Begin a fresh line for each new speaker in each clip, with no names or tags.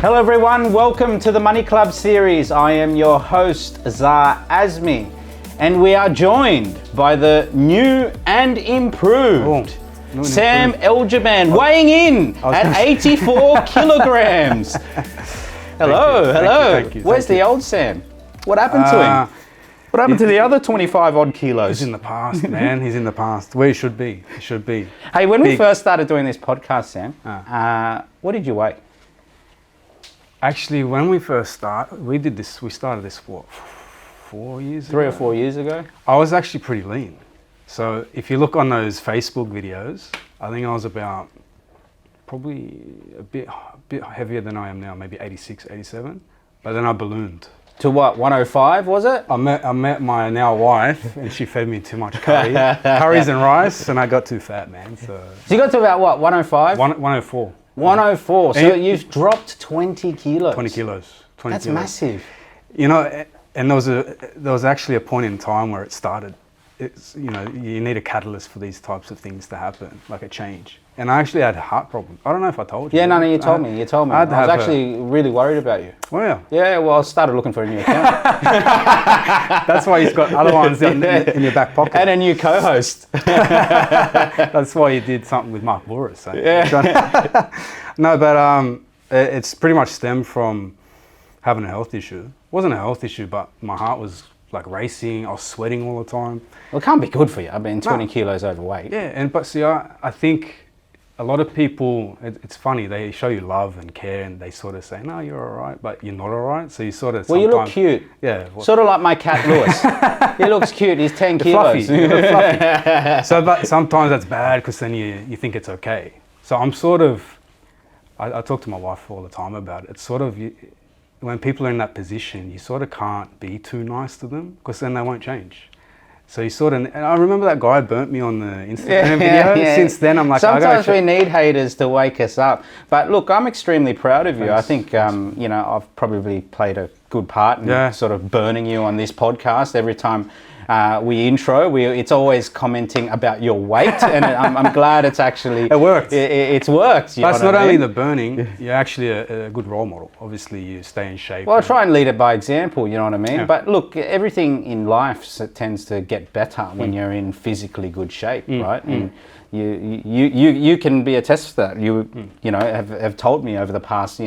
Hello everyone, welcome to the Money Club series. I am your host, Zah Azmi, and we are joined by the new and improved Sam Eljaban, weighing in at 84 kilograms. Hello.
Thank you.
Where's the old Sam? What happened to him? What happened to the other 25 odd kilos?
He's in the past, man. He's in the past. Where he should be. He should be.
Hey, when we first started doing this podcast, Sam, what did you weigh?
Actually, when we first started, we started this, what, 4 years ago?
3 or 4 years ago?
I was actually pretty lean. So if you look on those Facebook videos, I think I was about probably a bit heavier than I am now, maybe 86, 87. But then I ballooned.
To what, 105 was it?
I met my now wife, and she fed me too much curries and rice, and I got too fat, man. So
you got to about what, 105?
104.
104. So you've dropped 20 kilos.
20 kilos.
That's massive.
You know, and there was actually a point in time where it started. It's, you know, you need a catalyst for these types of things to happen, like a change. And I actually had heart problems. I don't know if I told you.
Yeah, no, you told me. I was actually really worried about you.
Oh, yeah.
Yeah, well, I started looking for a new account.
That's why you've got other ones in your back pocket.
And a new co-host.
That's why you did something with Mark Boris. So. Yeah. No, but it's pretty much stemmed from having a health issue. It wasn't a health issue, but my heart was like racing. I was sweating all the time.
Well, it can't be good for you. I mean, 20 kilos overweight.
Yeah, but see, I think a lot of people, it's funny, they show you love and care and they sort of say, no, you're all right, but you're not all right. So you sort of
you look cute.
Yeah.
Sort of like my cat, Lewis. He looks cute. He's 10 kilos.
Fluffy. Fluffy. So but sometimes that's bad because then you think it's okay. So I'm sort of, I talk to my wife all the time about it. It's sort of, when people are in that position, you sort of can't be too nice to them because then they won't change. So you sort of, and I remember that guy burnt me on the Instagram video. Yeah. Since then, I'm like,
sometimes we need haters to wake us up. But look, I'm extremely proud of you. Thanks. I think, you know, I've probably played a good part in sort of burning you on this podcast. Every time we intro, it's always commenting about your weight, and I'm glad it's actually
it worked.
It's worked.
That's not only the burning; you're actually a good role model. Obviously, you stay in shape.
Well, I try and lead it by example. You know what I mean?
Yeah.
But look, everything in life tends to get better when you're in physically good shape, right? And you can be a test for that. You know have told me over the past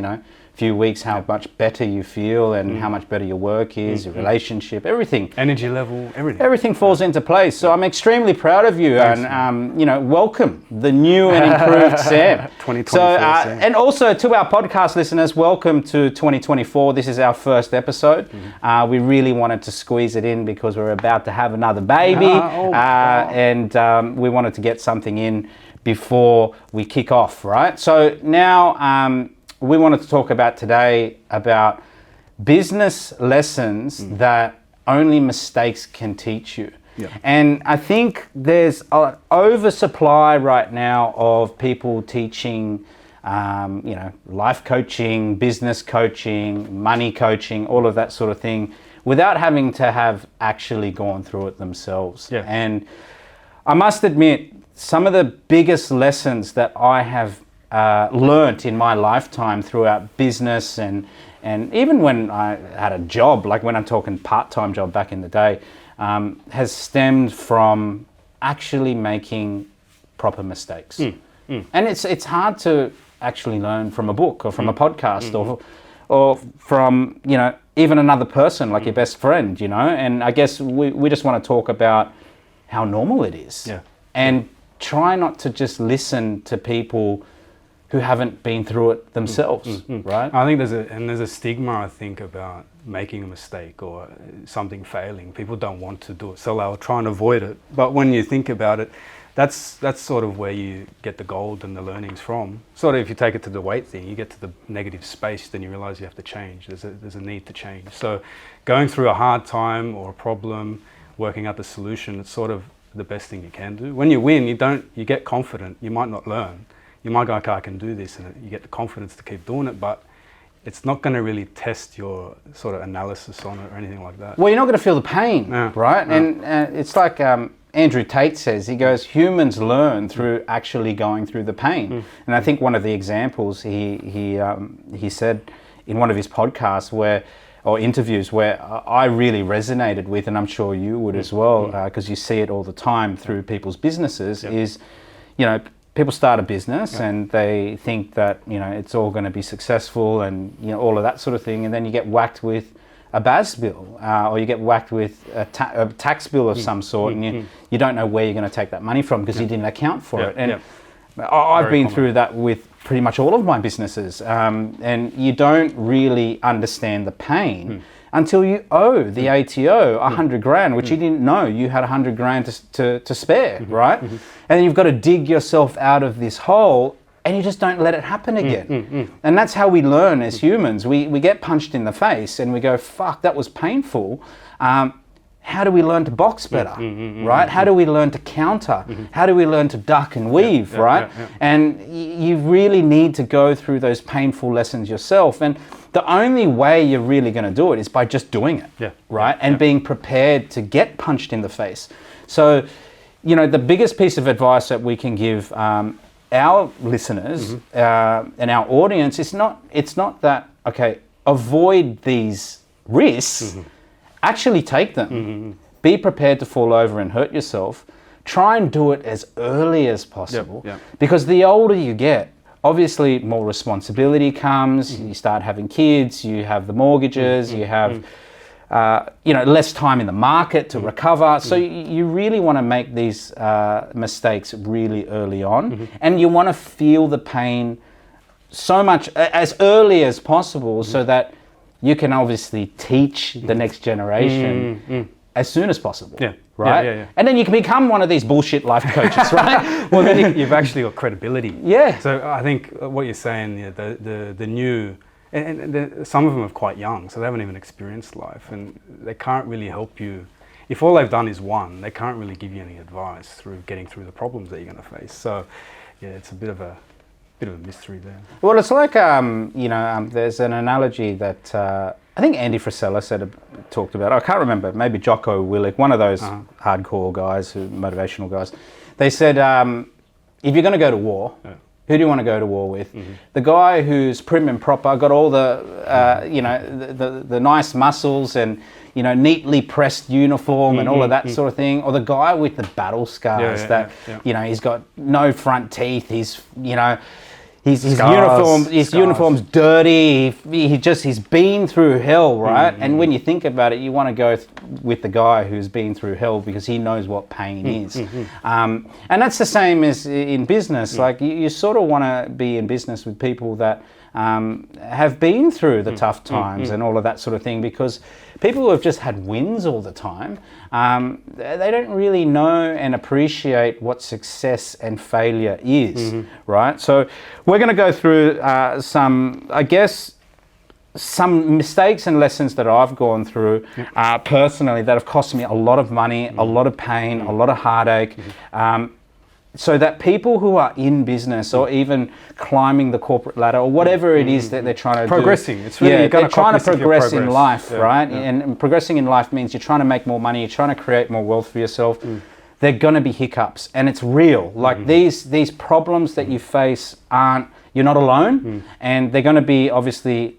few weeks how much better you feel and how much better your work is, your relationship, everything.
Energy level, everything.
Everything falls into place. So I'm extremely proud of you. Thanks, and, welcome the new and improved Sam.
2024 Sam.
And also to our podcast listeners, welcome to 2024. This is our first episode. We really wanted to squeeze it in because we're about to have another baby. And we wanted to get something in before we kick off, right? So now, we wanted to talk about today about business lessons that only mistakes can teach you.
Yeah.
And I think there's an oversupply right now of people teaching, life coaching, business coaching, money coaching, all of that sort of thing, without having to have actually gone through it themselves.
Yeah.
And I must admit, some of the biggest lessons that I have learnt in my lifetime throughout business and even when I had a job, like when I'm talking part-time job back in the day, has stemmed from actually making proper mistakes. And it's hard to actually learn from a book or from a podcast or from, even another person like your best friend, and I guess we just want to talk about how normal it is.
Yeah.
And try not to just listen to people who haven't been through it themselves, right?
I think there's a stigma, I think, about making a mistake or something failing. People don't want to do it, so they'll try and avoid it. But when you think about it, that's sort of where you get the gold and the learnings from. Sort of if you take it to the weight thing, you get to the negative space, then you realize you have to change. There's a need to change. So going through a hard time or a problem, working out the solution, it's sort of the best thing you can do. When you win, you get confident. You might not learn. You might go, okay, I can do this, and you get the confidence to keep doing it, but it's not going to really test your sort of analysis on it or anything like that.
Well, you're not going to feel the pain, right? Yeah. And it's like Andrew Tate says, he goes, humans learn through actually going through the pain. And I think one of the examples he said in one of his podcasts or interviews where I really resonated with, and I'm sure you would as well, because you see it all the time through people's businesses, is, you know, people start a business and they think that, you know, it's all going to be successful and, you know, all of that sort of thing, and then you get whacked with a BAS bill, or you get whacked with a tax bill of some sort, and you don't know where you're going to take that money from because you didn't account for it. And I've been through that with pretty much all of my businesses, and you don't really understand the pain until you owe the ATO $100,000, which you didn't know you had $100,000 to spare, right? And then you've got to dig yourself out of this hole, and you just don't let it happen again. And that's how we learn as humans. We get punched in the face and we go, fuck, that was painful. How do we learn to box better, right? How do we learn to counter? How do we learn to duck and weave, right? And you really need to go through those painful lessons yourself. And the only way you're really going to do it is by just doing it, right? And being prepared to get punched in the face. So, you know, the biggest piece of advice that we can give our listeners and our audience, it's not that, okay, avoid these risks, actually take them. Be prepared to fall over and hurt yourself. Try and do it as early as possible, because the older you get, obviously more responsibility comes, you start having kids, you have the mortgages, you have you know, less time in the market to recover. So you really want to make these mistakes really early on, and you want to feel the pain so much as early as possible, so that you can obviously teach the next generation as soon as possible. Right? And then you can become one of these bullshit life coaches, right?
Well, then you've actually got credibility.
Yeah.
So I think what you're saying, the new, and some of them are quite young, so they haven't even experienced life, and they can't really help you. If all they've done is one, they can't really give you any advice through getting through the problems that you're going to face. So, yeah, it's a bit of a mystery there.
Well, it's like you know, there's an analogy that I think Andy Frisella talked about. I can't remember. Maybe Jocko Willink, one of those hardcore guys, motivational guys. They said, if you're going to go to war, who do you want to go to war with? The guy who's prim and proper, got all the you know, the nice muscles and, you know, neatly pressed uniform and all of that sort of thing, or the guy with the battle scars you know, he's got no front teeth, he's, you know, his uniform's dirty. He's been through hell, right? And when you think about it, you want to go with the guy who's been through hell because he knows what pain is. And that's the same as in business. Like you sort of want to be in business with people that have been through the tough times and all of that sort of thing, because people who have just had wins all the time, they don't really know and appreciate what success and failure is, right? So we're going to go through some mistakes and lessons that I've gone through personally that have cost me a lot of money, a lot of pain, a lot of heartache, so that people who are in business or even climbing the corporate ladder or whatever it is that they're trying to
progressing.
do.
It's really
they're trying to progress in life, right?
Yeah.
And progressing in life means you're trying to make more money, you're trying to create more wealth for yourself. They're going to be hiccups, and it's real. Like these problems that you face you're not alone, and they're going to be obviously,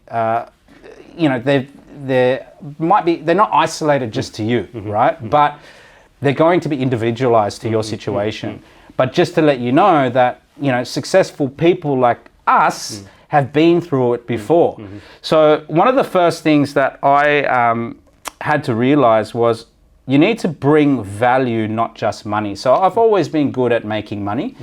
you know, they're not isolated just to you, right? But they're going to be individualized to your situation. But just to let you know that, you know, successful people like us have been through it before. So one of the first things that I had to realize was you need to bring value, not just money. So I've always been good at making money.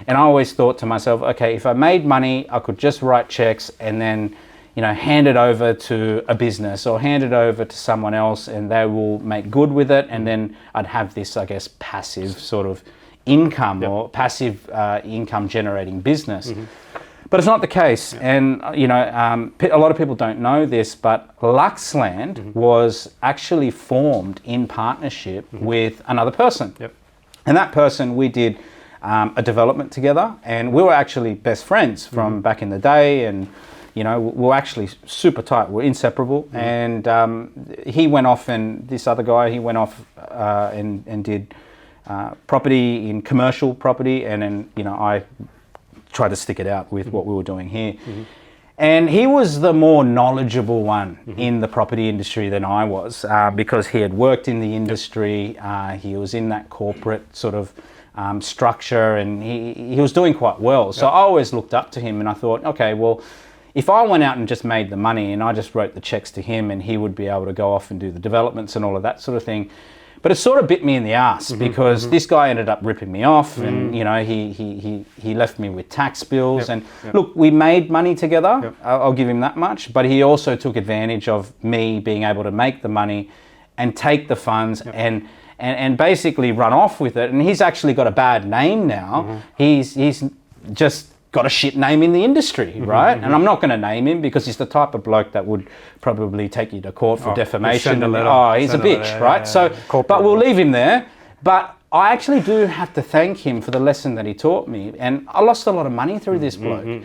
And I always thought to myself, okay, if I made money, I could just write checks and then, you know, hand it over to a business or hand it over to someone else and they will make good with it. And then I'd have this, I guess, passive sort of income or passive income generating business. But it's not the case. And, you know, a lot of people don't know this, but Luxland was actually formed in partnership with another person. And that person, we did a development together, and we were actually best friends from back in the day. And, you know, we were actually super tight. We're inseparable. And he went off, and this other guy, he went off and did property in commercial property, and then, you know, I tried to stick it out with what we were doing here. And he was the more knowledgeable one in the property industry than I was, because he had worked in the industry. He was in that corporate sort of structure, and he was doing quite well. So I always looked up to him, and I thought, okay, well, if I went out and just made the money and I just wrote the checks to him, and he would be able to go off and do the developments and all of that sort of thing. But it sort of bit me in the ass, because this guy ended up ripping me off, and you know, he left me with tax bills. And look, we made money together. I'll give him that much. But he also took advantage of me being able to make the money and take the funds and basically run off with it. And he's actually got a bad name now. He's just got a shit name in the industry, right? And I'm not going to name him, because he's the type of bloke that would probably take you to court for defamation. He's a bitch, right? But we'll leave him there. But I actually do have to thank him for the lesson that he taught me. And I lost a lot of money through this bloke.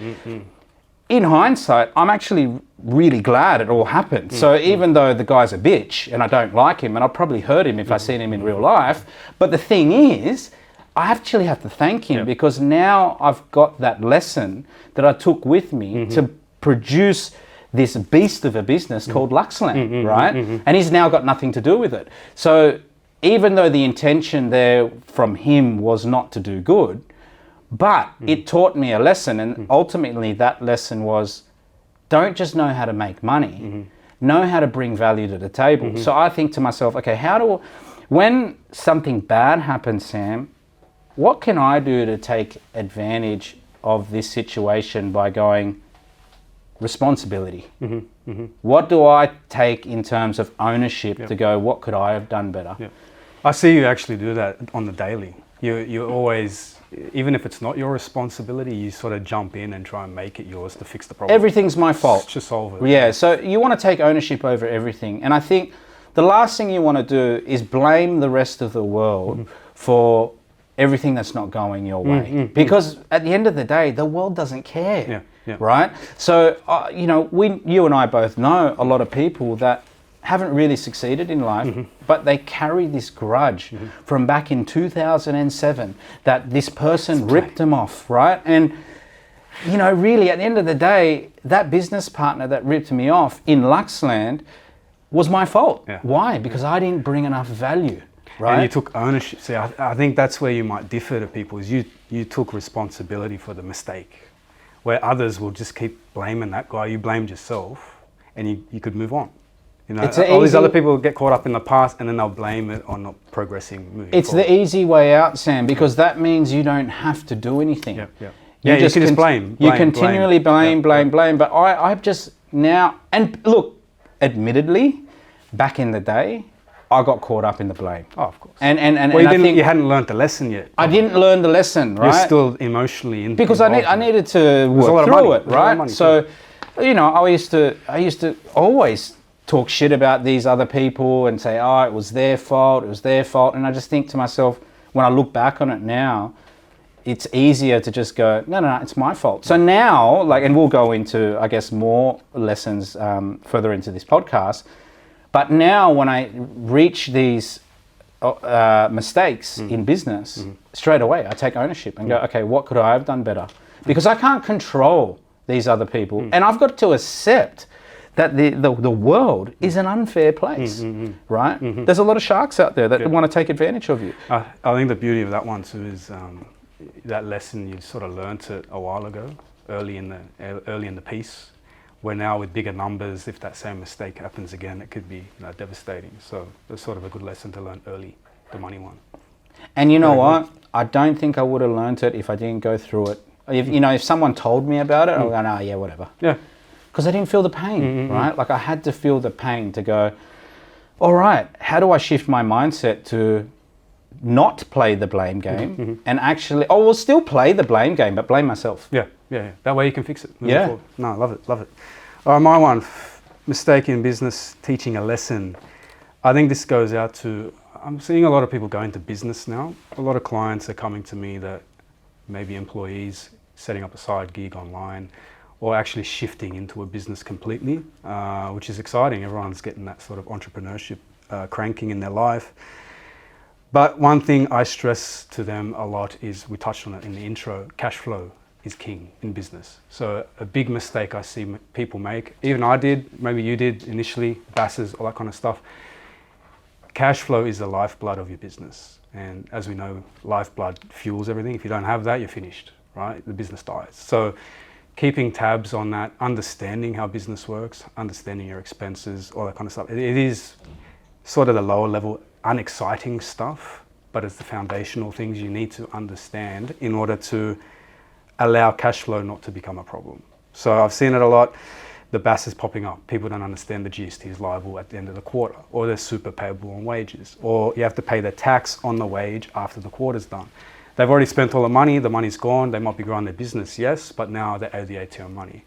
In hindsight, I'm actually really glad it all happened. So even though the guy's a bitch and I don't like him, and I'll probably hurt him if I seen him in real life, but the thing is, I actually have to thank him, because now I've got that lesson that I took with me to produce this beast of a business called Luxland, right? And he's now got nothing to do with it. So even though the intention there from him was not to do good, but it taught me a lesson, and ultimately that lesson was, don't just know how to make money, know how to bring value to the table. So I think to myself, okay, when something bad happens, Sam, what can I do to take advantage of this situation by going responsibility? What do I take in terms of ownership to go, what could I have done better?
I see you actually do that on the daily. You always, even if it's not your responsibility, you sort of jump in and try and make it yours to fix the problem.
Everything's my fault.
To solve it.
Yeah, so you want to take ownership over everything. And I think the last thing you want to do is blame the rest of the world for everything that's not going your way, because at the end of the day, the world doesn't care, right? So you know, you and I both know a lot of people that haven't really succeeded in life, but they carry this grudge from back in 2007 that this person ripped them off, right? And you know, really, at the end of the day, that business partner that ripped me off in Luxland was my fault. Why? Because I didn't bring enough value. Right.
And you took ownership. See, I think that's where you might differ to people, is you took responsibility for the mistake, where others will just keep blaming that guy. You blamed yourself, and you could move on. You know, all these other people get caught up in the past, and then they'll blame it on not progressing, moving
It's
forward.
the easy way out, Sam, because that means you don't have to do anything.
You can just blame.
You continually blame. But I've just now, and look, admittedly, back in the day, I got caught up in the blame.
Oh, of course.
And
well,
I think
you hadn't learned the lesson yet.
I didn't learn the lesson, right?
You're still emotionally in
because I needed to work through it, right? So, you know, I used to always talk shit about these other people and say, oh, it was their fault, and I just think to myself, when I look back on it now, it's easier to just go, no, it's my fault. So now, like, and we'll go into, I guess, more lessons further into this podcast. But now when I reach these mistakes in business, straight away I take ownership and go, okay, what could I have done better? Because I can't control these other people. And I've got to accept that the world is an unfair place, right? There's a lot of sharks out there that want to take advantage of you.
I think the beauty of that one too is that lesson you sort of learnt it a while ago, early in the piece. Where now with bigger numbers, if that same mistake happens again, it could be devastating. So it's sort of a good lesson to learn early, the money one.
And you know what? I don't think I would have learnt it if I didn't go through it. If someone told me about it, I would go, no, yeah, whatever.
Yeah.
Because I didn't feel the pain, right? Like I had to feel the pain to go, all right, how do I shift my mindset to not play the blame game and actually, we'll still play the blame game, but blame myself.
Yeah. That way you can fix it. Forward. No, love it. All right, my one, mistake in business, teaching a lesson. I think this goes out to, I'm seeing a lot of people go into business now. A lot of clients are coming to me that maybe employees setting up a side gig online or actually shifting into a business completely, which is exciting. Everyone's getting that sort of entrepreneurship cranking in their life. But one thing I stress to them a lot is, we touched on it in the intro, cash flow is king in business. So a big mistake I see people make, even I did, maybe you did initially, BASs, all that kind of stuff. Cash flow is the lifeblood of your business. And as we know, lifeblood fuels everything. If you don't have that, you're finished, right? The business dies. So keeping tabs on that, understanding how business works, understanding your expenses, all that kind of stuff. It is sort of the lower level, unexciting stuff, but it's the foundational things you need to understand in order to allow cash flow not to become a problem. So I've seen it a lot. The BAS is popping up. People don't understand the GST is liable at the end of the quarter, or they're super payable on wages, or you have to pay the tax on the wage after the quarter's done. They've already spent all the money's gone, they might be growing their business, yes, but now they owe the ATO money.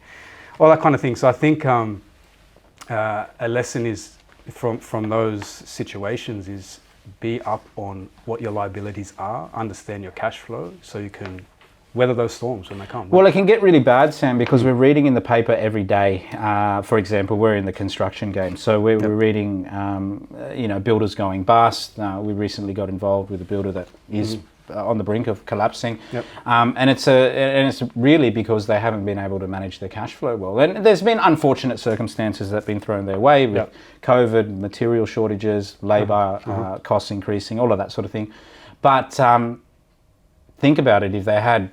All that kind of thing. So I think a lesson is from those situations is be up on what your liabilities are, understand your cash flow so you can weather those storms when they come.
Well, it can get really bad, Sam, because we're reading in the paper every day. For example, we're in the construction game, so we're reading, builders going bust. We recently got involved with a builder that is on the brink of collapsing, and it's really because they haven't been able to manage their cash flow well. And there's been unfortunate circumstances that have been thrown their way with COVID, material shortages, labour costs increasing, all of that sort of thing. But think about it: if they had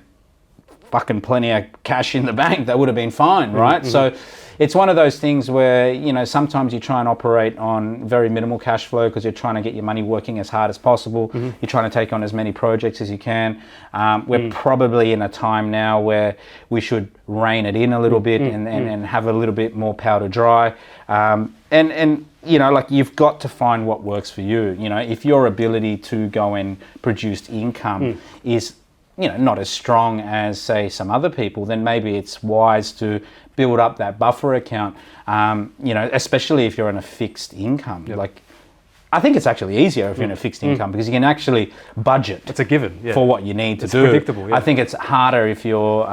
fucking plenty of cash in the bank, that would have been fine, right? So it's one of those things where, sometimes you try and operate on very minimal cash flow because you're trying to get your money working as hard as possible. You're trying to take on as many projects as you can. We're probably in a time now where we should rein it in a little bit and have a little bit more powder dry. And you've got to find what works for you. If your ability to go and produce income is not as strong as, say, some other people, then maybe it's wise to build up that buffer account, especially if you're on a fixed income. Like, I think it's actually easier if you're in a fixed income because you can actually budget.
It's a given
for what you need to do.
It's predictable.
I think it's harder if you're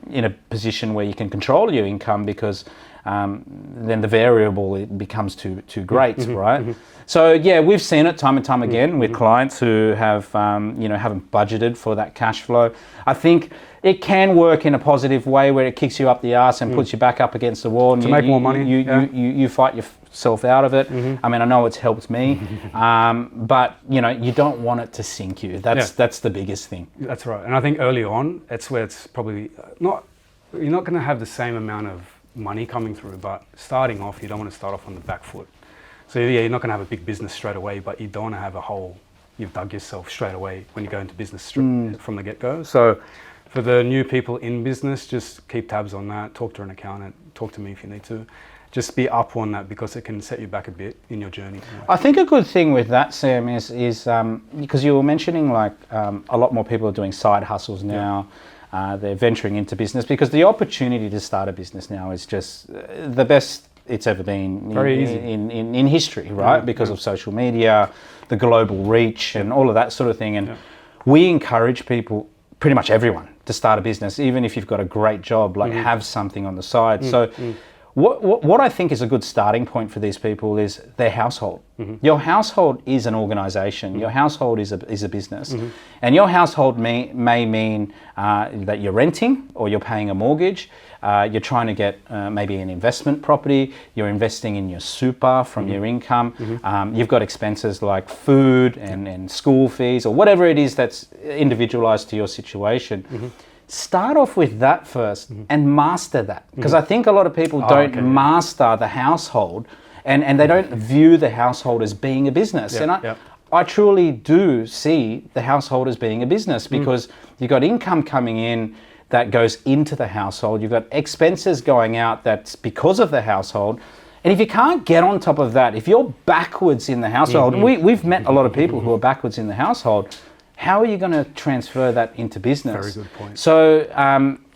in a position where you can control your income because then the variable it becomes too great, right? So we've seen it time and time again with clients who have haven't budgeted for that cash flow. I think it can work in a positive way where it kicks you up the arse and puts you back up against the wall and
to make more money.
You fight yourself out of it. I mean, I know it's helped me, but you don't want it to sink you. That's the biggest thing.
That's right. And I think early on, that's where it's probably you're not going to have the same amount of money coming through, but starting off, you don't want to start off on the back foot. So you're not going to have a big business straight away, but you don't want to have you've dug yourself straight away when you go into business from the get-go. So for the new people in business, just keep tabs on that, talk to an accountant, talk to me if you need to. Just be up on that because it can set you back a bit in your journey.
I think a good thing with that, Sam, is because you were mentioning a lot more people are doing side hustles now. They're venturing into business because the opportunity to start a business now is just the best it's ever been in history, right? Because of social media, the global reach and all of that sort of thing. And we encourage people, pretty much everyone, to start a business, even if you've got a great job, have something on the side. So what I think is a good starting point for these people is their household. Your household is an organization. Your household is a business. And your household may mean that you're renting or you're paying a mortgage. You're trying to get maybe an investment property. You're investing in your super from your income. You've got expenses like food and school fees or whatever it is that's individualized to your situation. Start off with that first and master that. Because I think a lot of people don't master the household and they don't view the household as being a business. I truly do see the household as being a business because you've got income coming in that goes into the household. You've got expenses going out that's because of the household. And if you can't get on top of that, if you're backwards in the household, and we've met a lot of people who are backwards in the household, how are you going to transfer that into business?
Very good point.
So,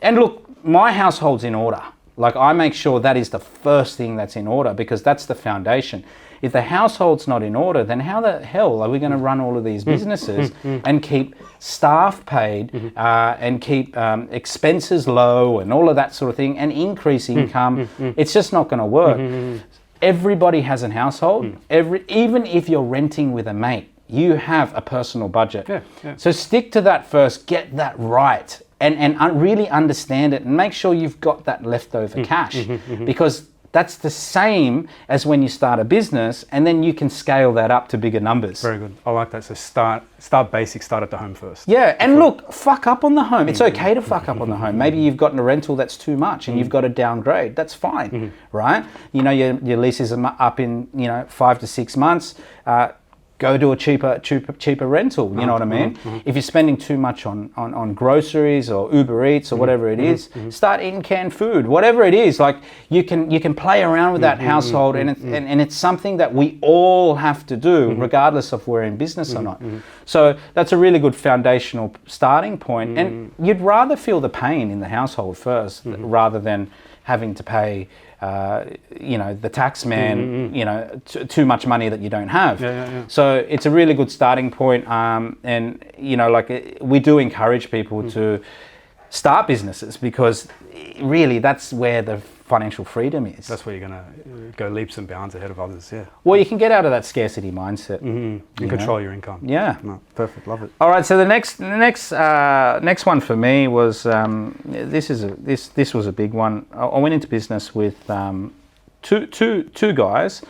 and look, my household's in order. Like, I make sure that is the first thing that's in order because that's the foundation. If the household's not in order, then how the hell are we going to run all of these businesses and keep staff paid and keep expenses low and all of that sort of thing and increase income? It's just not going to work. Everybody has a household. Even if you're renting with a mate, you have a personal budget. So stick to that first, get that right, really understand it and make sure you've got that leftover cash, because that's the same as when you start a business, and then you can scale that up to bigger numbers.
Very good. I like that. So start basic, start at the home first.
Yeah, and look, fuck up on the home. It's okay to fuck up on the home. Maybe you've gotten a rental that's too much and you've got to downgrade. That's fine, right? You know, your lease is up in 5 to 6 months. Go to a cheaper rental, you know what I mean? If you're spending too much on groceries or Uber Eats or whatever it is, start eating canned food, whatever it is. Like you can play around with that household, and it's something that we all have to do, regardless of we're in business or not. So that's a really good foundational starting point. And you'd rather feel the pain in the household first, rather than having to pay the tax man, too much money that you don't have. So it's a really good starting point. And we do encourage people to start businesses, because really that's where the financial freedom is.
That's where you're going to go leaps and bounds ahead of others. Yeah.
Well, you can get out of that scarcity mindset.
And control your income.
Yeah.
No, perfect. Love it.
All right. So the next one for me was this was a big one. I went into business with two guys,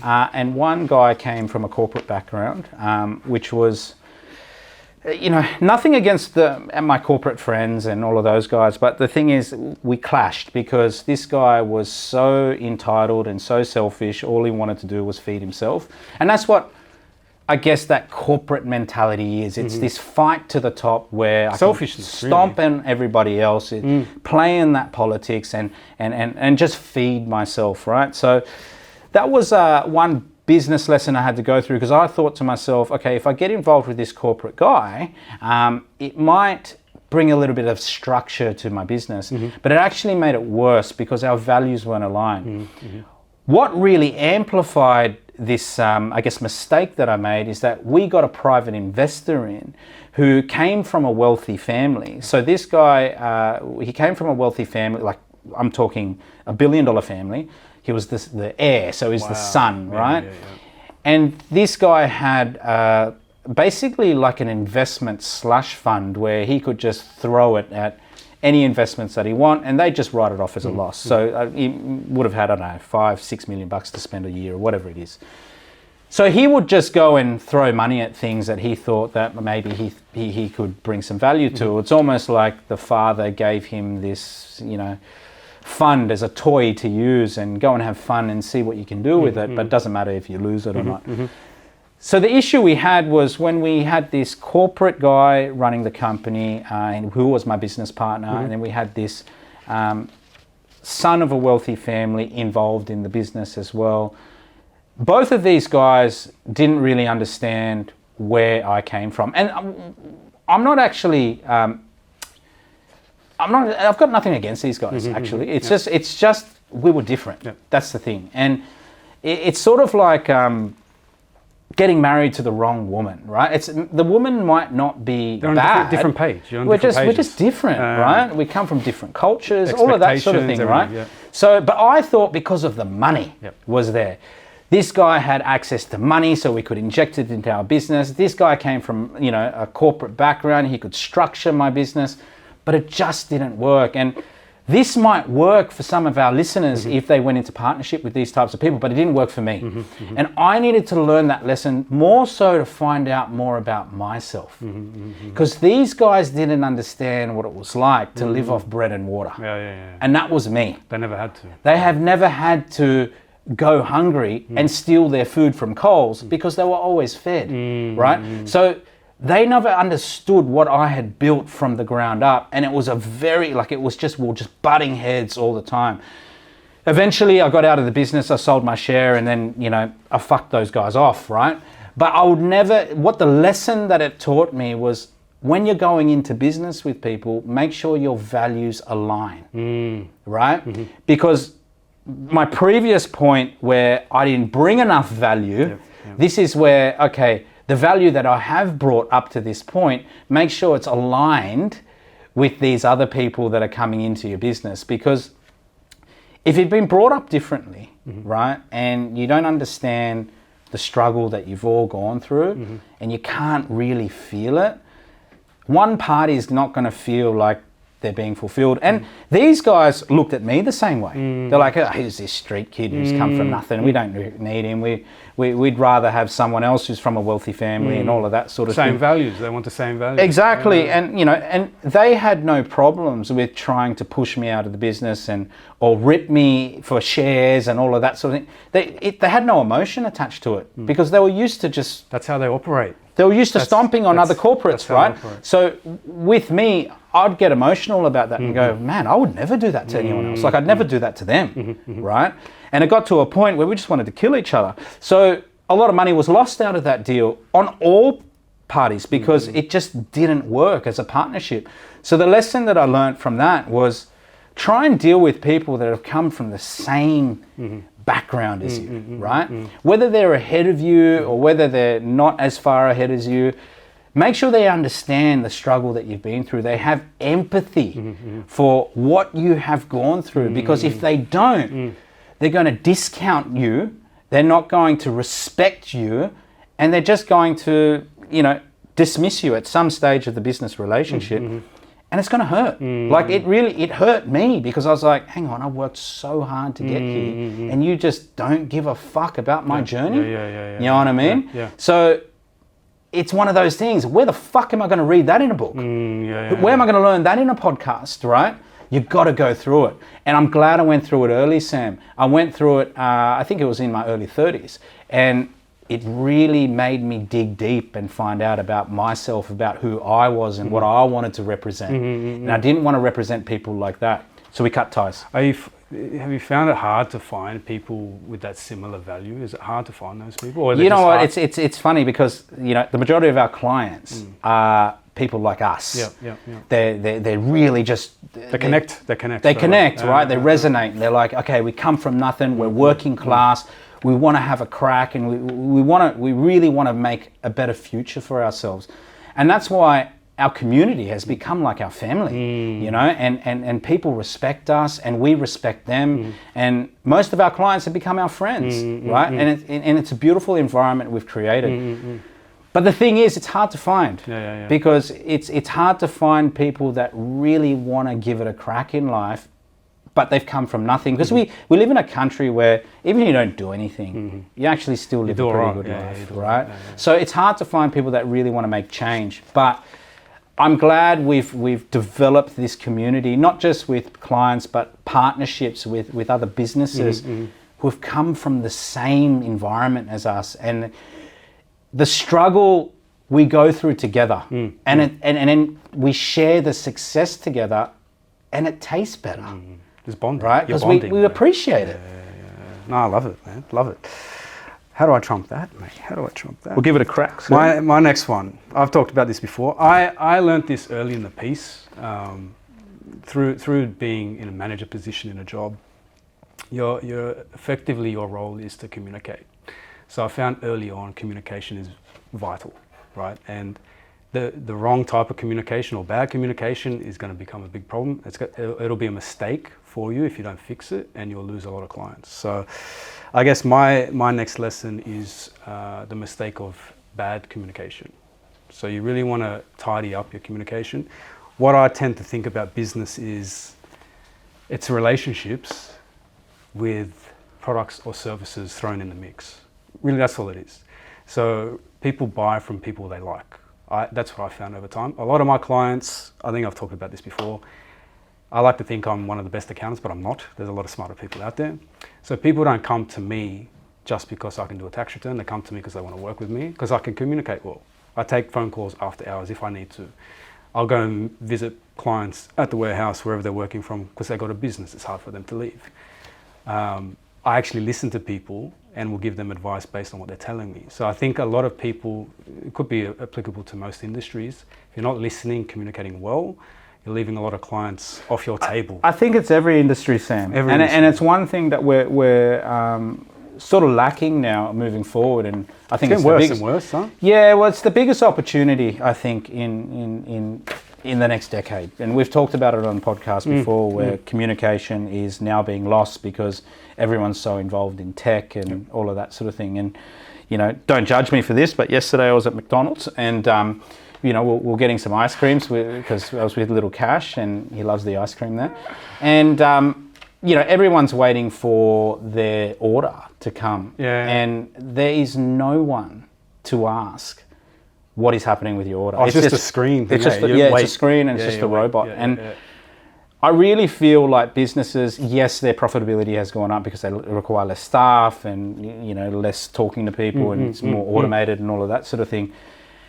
and one guy came from a corporate background, which was, nothing against my corporate friends and all of those guys, but the thing is, we clashed because this guy was so entitled and so selfish. All he wanted to do was feed himself, and that's what I guess that corporate mentality is. It's this fight to the top where I can stomp on everybody else, play in that politics and just feed myself, right? So that was one business lesson I had to go through, because I thought to myself, okay, if I get involved with this corporate guy, it might bring a little bit of structure to my business, but it actually made it worse because our values weren't aligned. What really amplified this, mistake that I made is that we got a private investor in who came from a wealthy family. So this guy, he came from a wealthy family, like I'm talking $1 billion family. He was the heir, so he's the son, right? Yeah. And this guy had basically like an investment slush fund where he could just throw it at any investments that he want, and they just write it off as a loss. So he would have had, I don't know, $5-6 million to spend a year or whatever it is. So he would just go and throw money at things that he thought that maybe he could bring some value to. It's almost like the father gave him this, fund as a toy to use and go and have fun and see what you can do with it, but it doesn't matter if you lose it or not. So the issue we had was when we had this corporate guy running the company, and who was my business partner, and then we had this son of a wealthy family involved in the business as well. Both of these guys didn't really understand where I came from, and I'm not actually. I've got nothing against these guys. Actually, it's just we were different. That's the thing, and it's sort of like getting married to the wrong woman, right? It's the woman might not be
They're
bad.
On different page.
We're just different, right? We come from different cultures, all of that sort of thing, right?
Yeah.
So, but I thought because of the money was there. This guy had access to money, so we could inject it into our business. This guy came from, a corporate background. He could structure my business, but it just didn't work. And this might work for some of our listeners if they went into partnership with these types of people, but it didn't work for me. And I needed to learn that lesson more so to find out more about myself. Because these guys didn't understand what it was like to live off bread and water. And that was me.
They never had to.
They have never had to go hungry and steal their food from Coles because they were always fed, right? So they never understood what I had built from the ground up, and it was we were just butting heads all the time. Eventually I got out of the business, I sold my share, and then, I fucked those guys off, right? But I would never, what the lesson that it taught me was, when you're going into business with people, make sure your values align, right? Because my previous point where I didn't bring enough value, this is where, okay, the value that I have brought up to this point, make sure it's aligned with these other people that are coming into your business. Because if you've been brought up differently, right, and you don't understand the struggle that you've all gone through, and you can't really feel it, one party is not going to feel like they're being fulfilled. And these guys looked at me the same way. They're like, oh, who's this street kid who's come from nothing? We don't need him. We'd rather have someone else who's from a wealthy family and all of that sort of thing.
Same values. They want the same values.
Exactly. And, and they had no problems with trying to push me out of the business or rip me for shares and all of that sort of thing. They had no emotion attached to it because they were used to just...
That's how they operate.
They were used to stomping on other corporates, right? So with me, I'd get emotional about that and go, man, I would never do that to anyone else. Like, I'd never do that to them, right? And it got to a point where we just wanted to kill each other. So a lot of money was lost out of that deal on all parties because it just didn't work as a partnership. So the lesson that I learned from that was try and deal with people that have come from the same background as you, right? Whether they're ahead of you or whether they're not as far ahead as you, make sure they understand the struggle that you've been through. They have empathy for what you have gone through, because if they don't, they're going to discount you, they're not going to respect you, and they're just going to, dismiss you at some stage of the business relationship. And it's going to hurt. Like it hurt me because I was like, hang on, I worked so hard to get here and you just don't give a fuck about my journey. You know what I mean? So it's one of those things. Where the fuck am I going to read that in a book? Where am I going to learn that in a podcast, right? You've got to go through it. And I'm glad I went through it early, Sam. I went through it, I think it was in my early 30s. And it really made me dig deep and find out about myself, about who I was and what I wanted to represent. And I didn't want to represent people like that. So we cut ties.
Have you found it hard to find people with that similar value? Is it hard to find those people? Or
you know what? It's funny because the majority of our clients are people like us. They're really just
they connect. They connect.
They connect, right? They resonate. They're like, okay, we come from nothing. We're working class. We want to have a crack, and we really want to make a better future for ourselves. And that's why our community has become like our family, and people respect us and we respect them. And most of our clients have become our friends, right? And it's a beautiful environment we've created. But the thing is, it's hard to find because it's hard to find people that really want to give it a crack in life, but they've come from nothing. Because we live in a country where even if you don't do anything, you actually still live a pretty good life, right? So it's hard to find people that really want to make change. But I'm glad we've developed this community, not just with clients, but partnerships with other businesses who've come from the same environment as us. And the struggle we go through together, and then we share the success together, and it tastes better.
It's bonding,
right? Because we appreciate it.
No, I love it, man. Love it. How do I trump that, mate? How do I trump that?
We'll give it a crack. So.
My next one. I've talked about this before. I learned this early in the piece through being in a manager position in a job. Your effectively your role is to communicate. So I found early on communication is vital, right? And the wrong type of communication or bad communication is going to become a big problem. It'll be a mistake for you if you don't fix it, and you'll lose a lot of clients. So I guess my next lesson is the mistake of bad communication. So you really want to tidy up your communication. What I tend to think about business is it's relationships with products or services thrown in the mix. Really, that's all it is. So people buy from people they like. That's what I found over time. A lot of my clients, I think I've talked about this before, I like to think I'm one of the best accountants, but I'm not. There's a lot of smarter people out there. So people don't come to me just because I can do a tax return. They come to me because they want to work with me, because I can communicate well. I take phone calls after hours if I need to. I'll go and visit clients at the warehouse, wherever they're working from, because they've got a business. It's hard for them to leave. I actually listen to people and will give them advice based on what they're telling me. So I think a lot of people, it could be applicable to most industries. If you're not listening, communicating well, you're leaving a lot of clients off your table.
I think it's every industry, Sam. And it's one thing that we're sort of lacking now moving forward. And I think
it's getting worse and worse, huh?
Yeah, well, it's the biggest opportunity, I think, in the next decade. And we've talked about it on the podcast before, where communication is now being lost because everyone's so involved in tech and all of that sort of thing. And, don't judge me for this, but yesterday I was at McDonald's and, we're getting some ice creams because I was with little Cash and he loves the ice cream there. And, everyone's waiting for their order to come.
Yeah.
And there is no one to ask what is happening with your order.
Oh, it's just a screen thing.
It's just it's a screen and it's just a robot. I really feel like businesses, yes, their profitability has gone up because they require less staff and less talking to people and it's more automated and all of that sort of thing.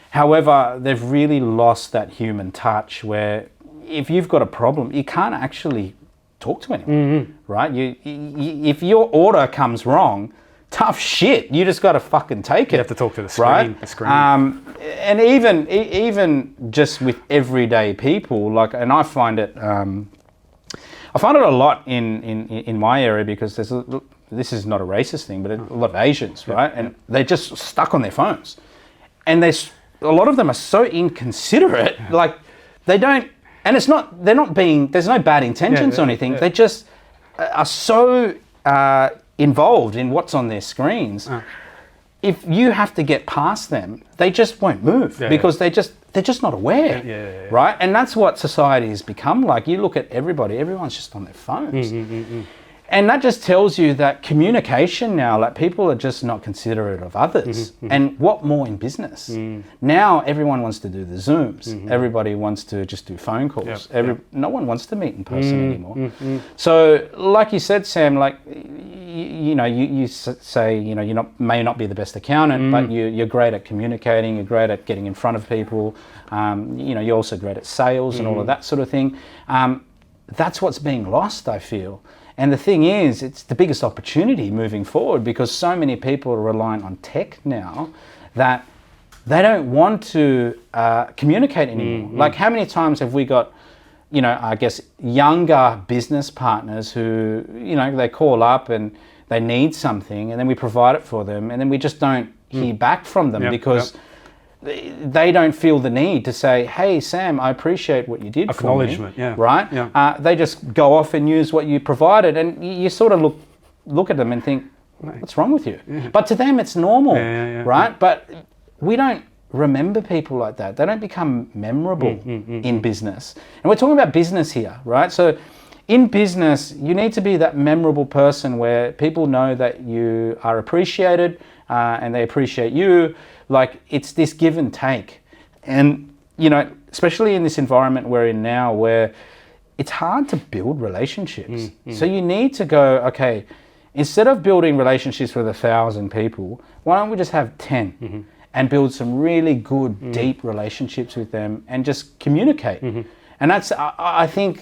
However, they've really lost that human touch where if you've got a problem, you can't actually talk to anyone, right? If your order comes wrong, tough shit. You just got to fucking take it.
You have to talk to the screen.
Right?
The screen.
And even just with everyday people, and I find it a lot in my area because this is not a racist thing, but a lot of Asians, right? And they're just stuck on their phones, and a lot of them are so inconsiderate, like they don't. And they're not being. There's no bad intentions or anything. They just are so involved in what's on their screens. If you have to get past them, they just won't move because they're just not aware, right? And that's what society has become like. You look at everyone's just on their phones. And that just tells you that communication now, like people are just not considerate of others. And what more in business? Now everyone wants to do the Zooms. Everybody wants to just do phone calls. No one wants to meet in person anymore. So like you said, Sam, like, you say, may not be the best accountant, but you're great at communicating, you're great at getting in front of people. You're also great at sales and all of that sort of thing. That's what's being lost, I feel. And the thing is, it's the biggest opportunity moving forward because so many people are reliant on tech now that they don't want to communicate anymore. Like how many times have we got, I guess, younger business partners who, they call up and they need something and then we provide it for them and then we just don't hear back from them because they don't feel the need to say, hey, Sam, I appreciate what you did for me.
Acknowledgement,
right?
Yeah.
They just go off and use what you provided and you sort of look at them and think, what's wrong with you? But to them, it's normal, right? But we don't remember people like that. They don't become memorable in business. And we're talking about business here, right? So in business, you need to be that memorable person where people know that you are appreciated and they appreciate you. Like it's this give and take. And, especially in this environment we're in now where it's hard to build relationships. So you need to go, okay, instead of building relationships with 1,000 people, why don't we just have 10 and build some really good, deep relationships with them and just communicate. And that's, I think,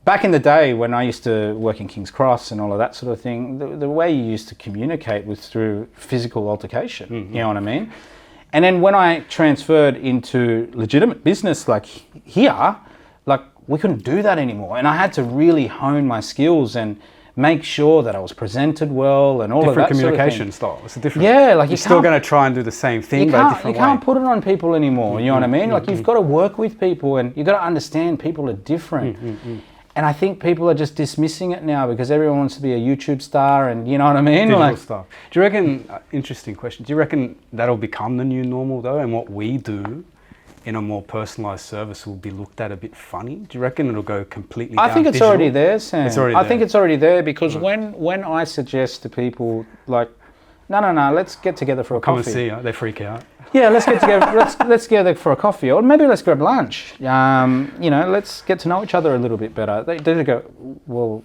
back in the day when I used to work in King's Cross and all of that sort of thing, the way you used to communicate was through physical altercation, you know what I mean? And then when I transferred into legitimate business like here, like we couldn't do that anymore. And I had to really hone my skills and make sure that I was presented well and all of that
different communication
sort of
style. It's a different.
Yeah, like
you're still going to try and do the same thing, but a different way.
You can't put it on people anymore. You know what I mean? Like you've got to work with people and you've got to understand people are different. And I think people are just dismissing it now because everyone wants to be a YouTube star and you know what I mean?
Digital stuff. Do you reckon, interesting question, do you reckon that'll become the new normal though? And what we do in a more personalised service will be looked at a bit funny? Do you reckon it'll go completely down
I think it's
digital?
already there, Sam.
It's already
I
there.
think it's already there because when I suggest to people like, no, let's get together for a
Come
coffee.
and see, they freak out.
Yeah, let's get together. let's get together for a coffee, or maybe let's grab lunch. Let's get to know each other a little bit better. They go, well,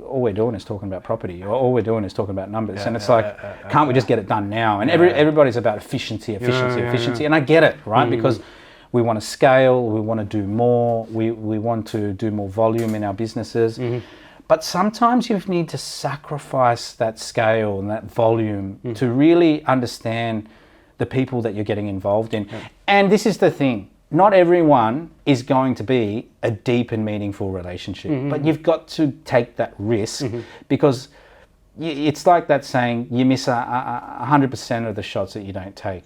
all we're doing is talking about property, or all we're doing is talking about numbers, and it's can't we just get it done now? And everybody's about efficiency, and I get it, right? Because we want to scale, we want to do more, we want to do more volume in our businesses. But sometimes you need to sacrifice that scale and that volume to really understand the people that you're getting involved in. And this is the thing, not everyone is going to be a deep and meaningful relationship, but you've got to take that risk because it's like that saying, you miss 100% of the shots that you don't take.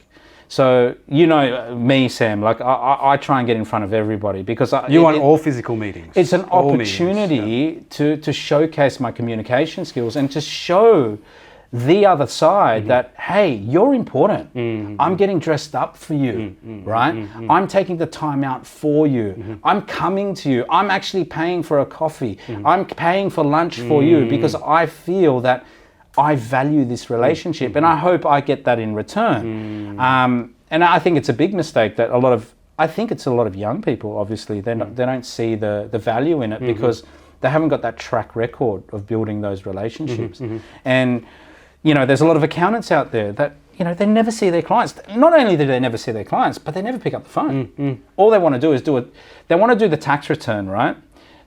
So, me, Sam, like I try and get in front of everybody because
you want all physical meetings.
It's an opportunity to showcase my communication skills and to show the other side that, hey, you're important. I'm getting dressed up for you, right? I'm taking the time out for you. I'm coming to you. I'm actually paying for a coffee. I'm paying for lunch for you because I feel that I value this relationship and I hope I get that in return. And I think it's a big mistake that I think it's a lot of young people, obviously, they don't see the value in it because they haven't got that track record of building those relationships. And, you know, there's a lot of accountants out there that, you know, they never see their clients. Not only do they never see their clients, but they never pick up the phone. All they want to do is they want to do the tax return, right?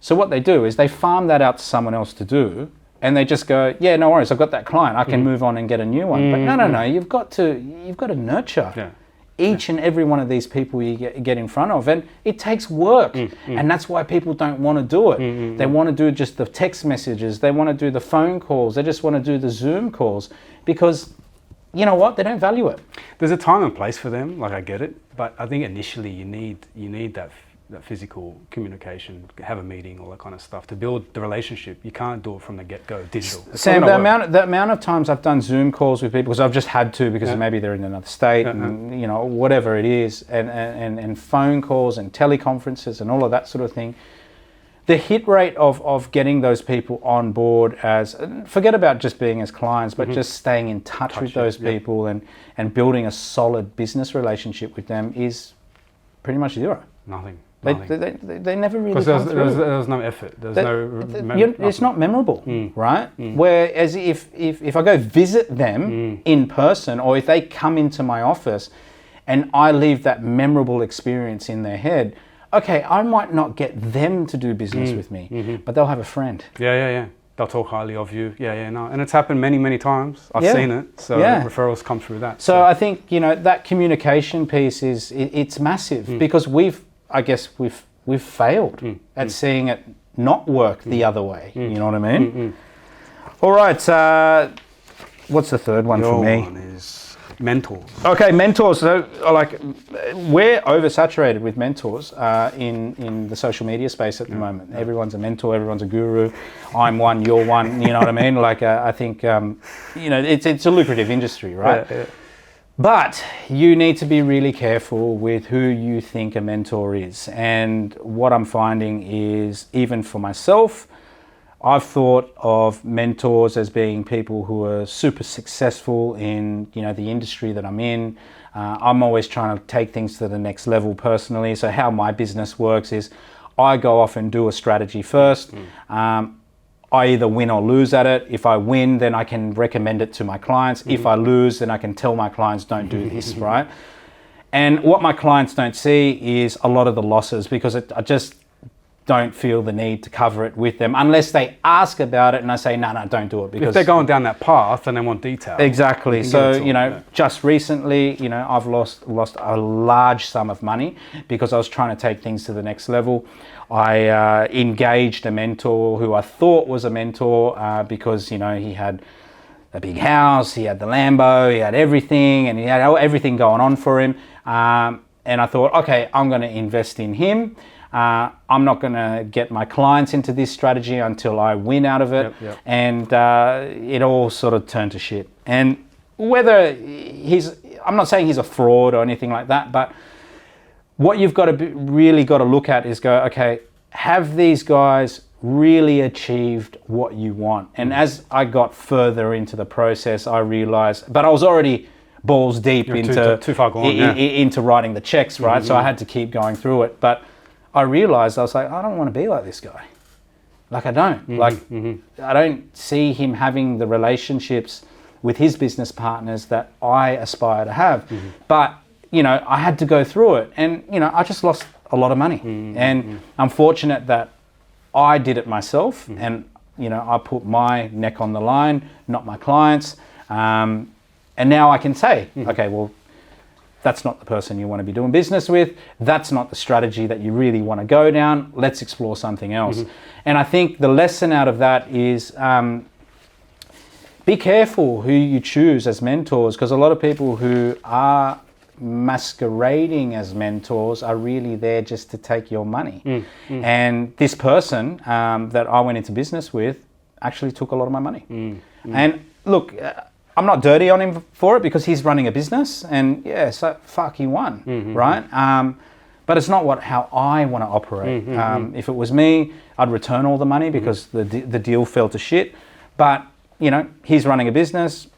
So what they do is they farm that out to someone else to do, and they just go, yeah, no worries, I've got that client, I can move on and get a new one. But no, you've got to nurture each and every one of these people you get in front of, and it takes work. And that's why people don't want to do it. They want to do just the text messages, they want to do the phone calls, they just want to do the Zoom calls, because you know what, they don't value it.
There's a time and place for them, like I get it, but I think initially you need that physical communication, have a meeting, all that kind of stuff to build the relationship. You can't do it from the get-go digital.
Sam, the amount of times I've done Zoom calls with people, because I've just had to, because maybe they're in another state, and you know, whatever it is, and phone calls and teleconferences and all of that sort of thing. The hit rate of getting those people on board as, forget about just being as clients, but just staying in touch with those people and building a solid business relationship with them is pretty much zero.
Nothing.
They never really
because
come through.
There was no effort.
It's not memorable, right? Whereas if I go visit them in person, or if they come into my office and I leave that memorable experience in their head, okay, I might not get them to do business with me, but they'll have a friend.
Yeah. They'll talk highly of you. No. And it's happened many times. I've seen it. So referrals come through that.
So I think, you know, that communication piece it's massive because we've failed at seeing it not work the other way. You know what I mean? All right. What's the third one for me?
Your one is mentors.
Okay, mentors. So, like, we're oversaturated with mentors in the social media space at the moment. Everyone's a mentor. Everyone's a guru. I'm one. You're one. You know what I mean? Like, I think you know, it's a lucrative industry, right? Yeah. But you need to be really careful with who you think a mentor is. And what I'm finding is, even for myself, I've thought of mentors as being people who are super successful in, you know, the industry that I'm in. I'm always trying to take things to the next level personally. So how my business works is I go off and do a strategy first. I either win or lose at it. If I win, then I can recommend it to my clients. If I lose, then I can tell my clients, don't do this, right? And what my clients don't see is a lot of the losses, because I just don't feel the need to cover it with them unless they ask about it and I say, no, don't do it. Because
if they're going down that path and they want detail.
Exactly. So, you know, just recently, you know, I've lost a large sum of money because I was trying to take things to the next level. I engaged a mentor who I thought was a mentor because, you know, he had a big house, he had the Lambo, he had everything, and he had everything going on for him. And I thought, okay, I'm going to invest in him. I'm not going to get my clients into this strategy until I win out of it. And it all sort of turned to shit. And whether I'm not saying he's a fraud or anything like that, but what you've got to really got to look at is go, okay, have these guys really achieved what you want? And as I got further into the process, I realized, but I was already balls deep
too far gone,
into writing the checks, right? So I had to keep going through it. But I realized, I was like, I don't want to be like this guy. Like, I don't. I don't see him having the relationships with his business partners that I aspire to have. But, you know, I had to go through it. And, you know, I just lost a lot of money. And I'm fortunate that I did it myself. And, you know, I put my neck on the line, not my clients. And now I can say, okay, well, that's not the person you want to be doing business with. That's not the strategy that you really want to go down. Let's explore something else. And I think the lesson out of that is be careful who you choose as mentors, because a lot of people who are masquerading as mentors are really there just to take your money. And this person that I went into business with actually took a lot of my money. And look, I'm not dirty on him for it because he's running a business, and yeah, so fuck, he won, right? But it's not how I want to operate. If it was me, I'd return all the money because the deal fell to shit. But you know, he's running a business.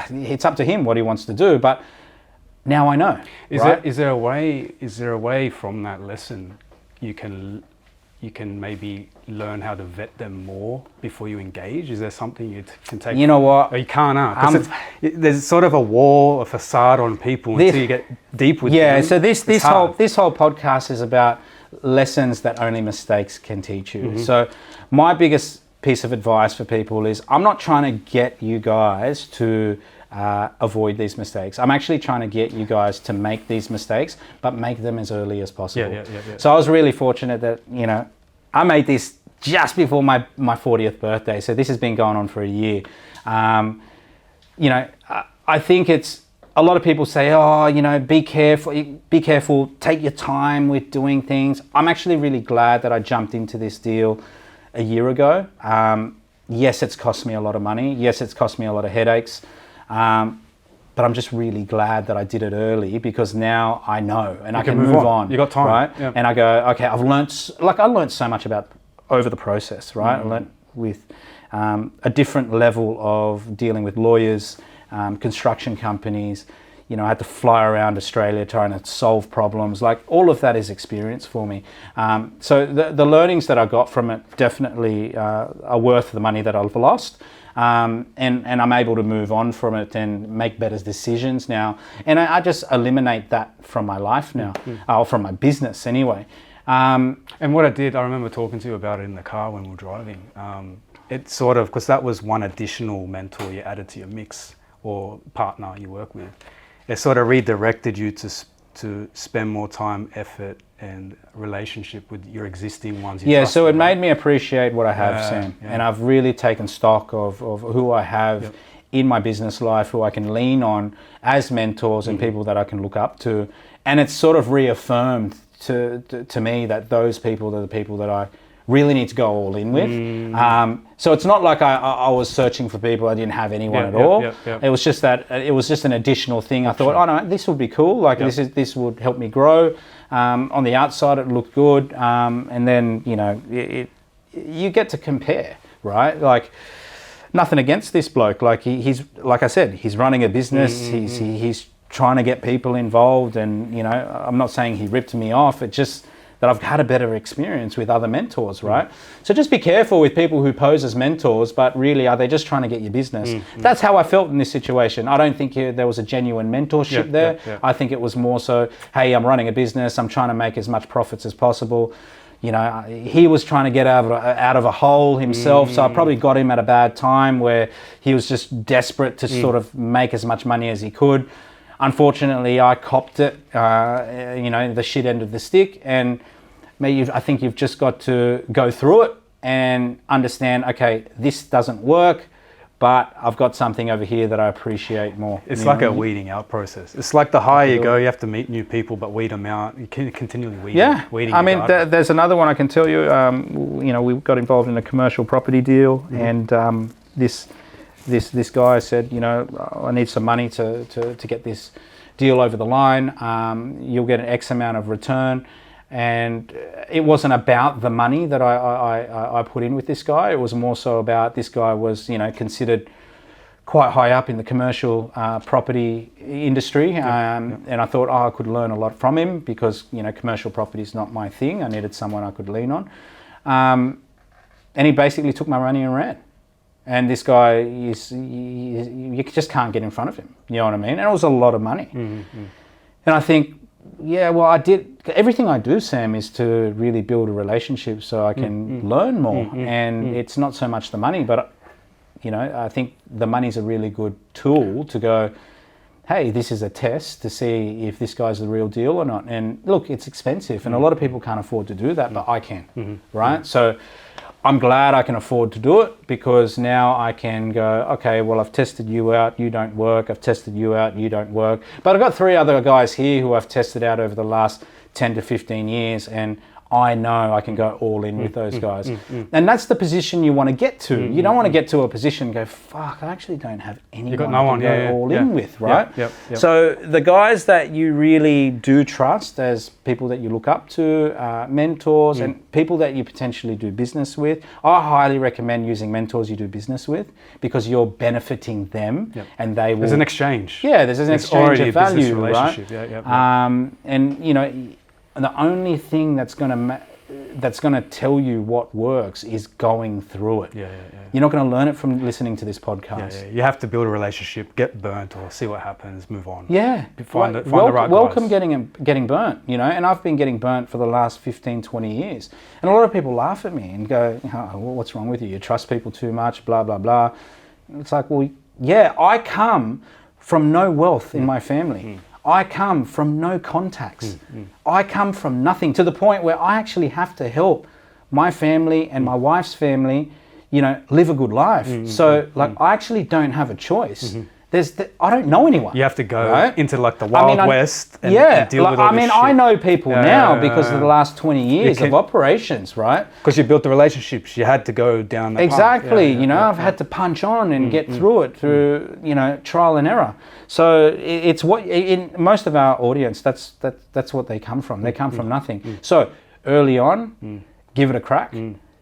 It's up to him what he wants to do. But now I know.
Is there a way from that lesson you can maybe learn how to vet them more before you engage? Is there something you can take?
You know what?
Or you can't, because there's sort of a wall, a facade on people until you get deep with them.
Yeah, so this whole podcast is about lessons that only mistakes can teach you. So my biggest piece of advice for people is I'm not trying to get you guys to avoid these mistakes. I'm actually trying to get you guys to make these mistakes, but make them as early as possible.
Yeah.
So I was really fortunate that, you know, I made this just before my 40th birthday. So this has been going on for a year. You know, I think it's, a lot of people say, oh, you know, be careful, take your time with doing things. I'm actually really glad that I jumped into this deal a year ago. Yes, it's cost me a lot of money. Yes, it's cost me a lot of headaches. But I'm just really glad that I did it early because now I know and I can move on.
You got time,
right?
Yeah.
And I go, okay, I learned so much about over the process, right? I learned with a different level of dealing with lawyers, construction companies. You know, I had to fly around Australia trying to solve problems. Like all of that is experience for me. So the learnings that I got from it definitely are worth the money that I've lost. And I'm able to move on from it and make better decisions now. And I just eliminate that from my life now, or from my business anyway.
And what I did, I remember talking to you about it in the car when we were driving. It's sort of, because that was one additional mentor you added to your mix or partner you work with. It sort of redirected you to spend more time, effort, and relationship with your existing ones.
Yeah, so it made me appreciate what I have, Sam. Yeah. And I've really taken stock of who I have in my business life, who I can lean on as mentors and people that I can look up to. And it's sort of reaffirmed to me that those people are the people that I really need to go all in with. So it's not like I was searching for people, I didn't have anyone at all. It was just that it was just an additional thing. I thought, oh no, this would be cool. Like this would help me grow. On the outside, it looked good, and then you know you get to compare, right? Like nothing against this bloke. Like he's like I said, he's running a business. He's trying to get people involved, and you know, I'm not saying he ripped me off. It just that I've had a better experience with other mentors, right? So just be careful with people who pose as mentors, but really are they just trying to get your business? That's how I felt in this situation. I don't think there was a genuine mentorship there. I think it was more so, hey, I'm running a business, I'm trying to make as much profits as possible. You know, he was trying to get out of a hole himself, so I probably got him at a bad time where he was just desperate to sort of make as much money as he could. Unfortunately, I copped it, you know, the shit end of the stick, and I think you've just got to go through it and understand, okay, this doesn't work, but I've got something over here that I appreciate more.
It's like a weeding out process. It's like the higher you go, you have to meet new people, but weed them out. You can continually weed.
Yeah,
weeding
I mean, there's another one I can tell you. You know, we got involved in a commercial property deal, and this guy said, you know, I need some money to get this deal over the line. You'll get an X amount of return. And it wasn't about the money that I put in with this guy. It was more so about this guy was, you know, considered quite high up in the commercial property industry. And I thought, I could learn a lot from him because, you know, commercial property is not my thing. I needed someone I could lean on. And he basically took my money and ran. And this guy, you just can't get in front of him. You know what I mean? And it was a lot of money. And I think, yeah, well, I did. Everything I do, Sam, is to really build a relationship so I can learn more. And it's not so much the money, but, you know, I think the money's a really good tool to go, hey, this is a test to see if this guy's the real deal or not. And look, it's expensive, and a lot of people can't afford to do that, but I can, right? So I'm glad I can afford to do it because now I can go, okay, well, I've tested you out, you don't work. I've tested you out, you don't work. But I've got 3 other guys here who I've tested out over the last 10 to 15 years, and I know I can go all in with those guys. And that's the position you want to get to. You don't want to get to a position and go, fuck, I actually don't have anyone
got no
I
one,
can go
yeah,
all
yeah.
in with, right?
Yep.
So the guys that you really do trust as people that you look up to, mentors, and people that you potentially do business with, I highly recommend using mentors you do business with, because you're benefiting them and they will...
There's an exchange.
Yeah, there's an exchange
already
of
a business
value, right?
relationship.
And you know, the only thing that's going to tell you what works is going through it. You're not going to learn it from listening to this podcast.
You have to build a relationship, get burnt, or see what happens, move on.
Find
the right
welcome
guys.
getting burnt, you know, and I've been getting burnt for the last 15, 20 years. And a lot of people laugh at me and go, oh, what's wrong with you? You trust people too much, blah, blah, blah. It's like, well, yeah, I come from no wealth in my family. I come from no contacts. I come from nothing, to the point where I actually have to help my family and my wife's family, you know, live a good life. I actually don't have a choice. I don't know anyone.
You have to go into like the Wild West and deal with all this shit.
I know people now because of the last 20 years of operations, right?
Because you built the relationships, you had to go down that path.
Exactly. I've had to punch on and get through it through, you know, trial and error. So it's what in most of our audience, that's what they come from. They come from nothing. So early on, give it a crack,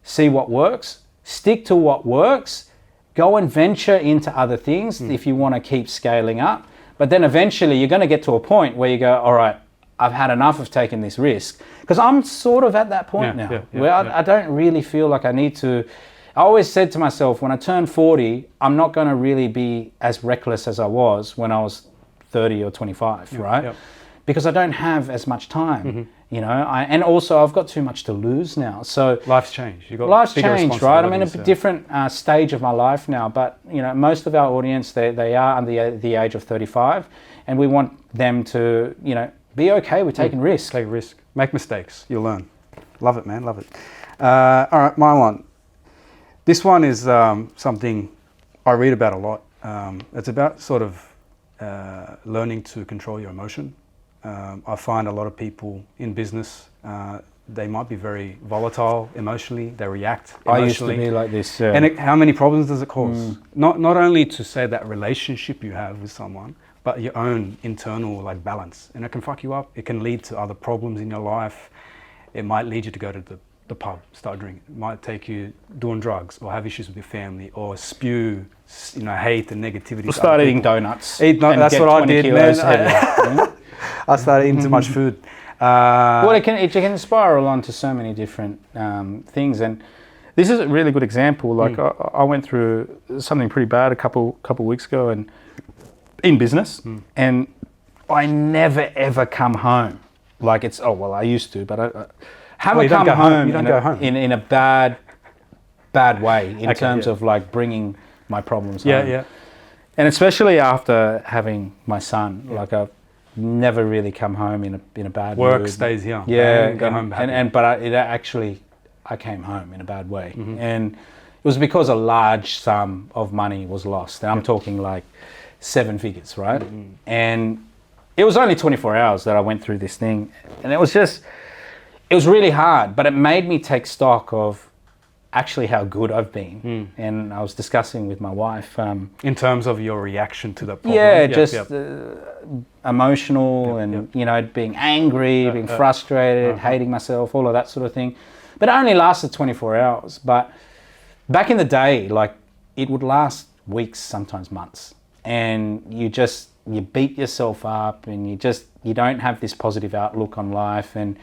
see what works, stick to what works. Go and venture into other things if you want to keep scaling up. But then eventually you're going to get to a point where you go, all right, I've had enough of taking this risk. Because I'm sort of at that point now where I don't really feel like I need to. I always said to myself, when I turn 40, I'm not going to really be as reckless as I was when I was 30 or 25, right? Because I don't have as much time. You know, and also I've got too much to lose now. So
life's changed.
Life's changed, right? I'm in a different stage of my life now. But you know, most of our audience they are under the age of 35, and we want them to, you know, be okay with taking risks.
Take risk, make mistakes. You'll learn. Love it, man. Love it. All right, my one. This one is something I read about a lot. It's about sort of learning to control your emotion. I find a lot of people in business, they might be very volatile emotionally, they react emotionally.
I used to be like this.
And how many problems does it cause? Not only to say that relationship you have with someone, but your own internal like balance. And it can fuck you up. It can lead to other problems in your life. It might lead you to go to the pub, start drinking. It might take you doing drugs or have issues with your family or spew, you know, hate and negativity.
We'll start eating donuts.
That's what I did, man. I started eating too much food.
Well, it can spiral onto so many different things, and this is a really good example. Like I went through something pretty bad a couple weeks ago, and in business, and I never ever come home. Like it's I used to, but I haven't come home.
You don't go home
in a bad way in terms of like bringing my problems home. And especially after having my son, like I've never really come home in a bad
work
mood.
Stays here.
Go home happy. But I came home in a bad way, and it was because a large sum of money was lost. And I'm talking like 7 figures, right? And it was only 24 hours that I went through this thing, and it was really hard. But it made me take stock of actually how good I've been. And I was discussing with my wife
in terms of your reaction to the problem.
Emotional and you know, being angry, being frustrated, hating myself, all of that sort of thing. But it only lasted 24 hours. But back in the day, like it would last weeks, sometimes months, and you beat yourself up, and you don't have this positive outlook on life, and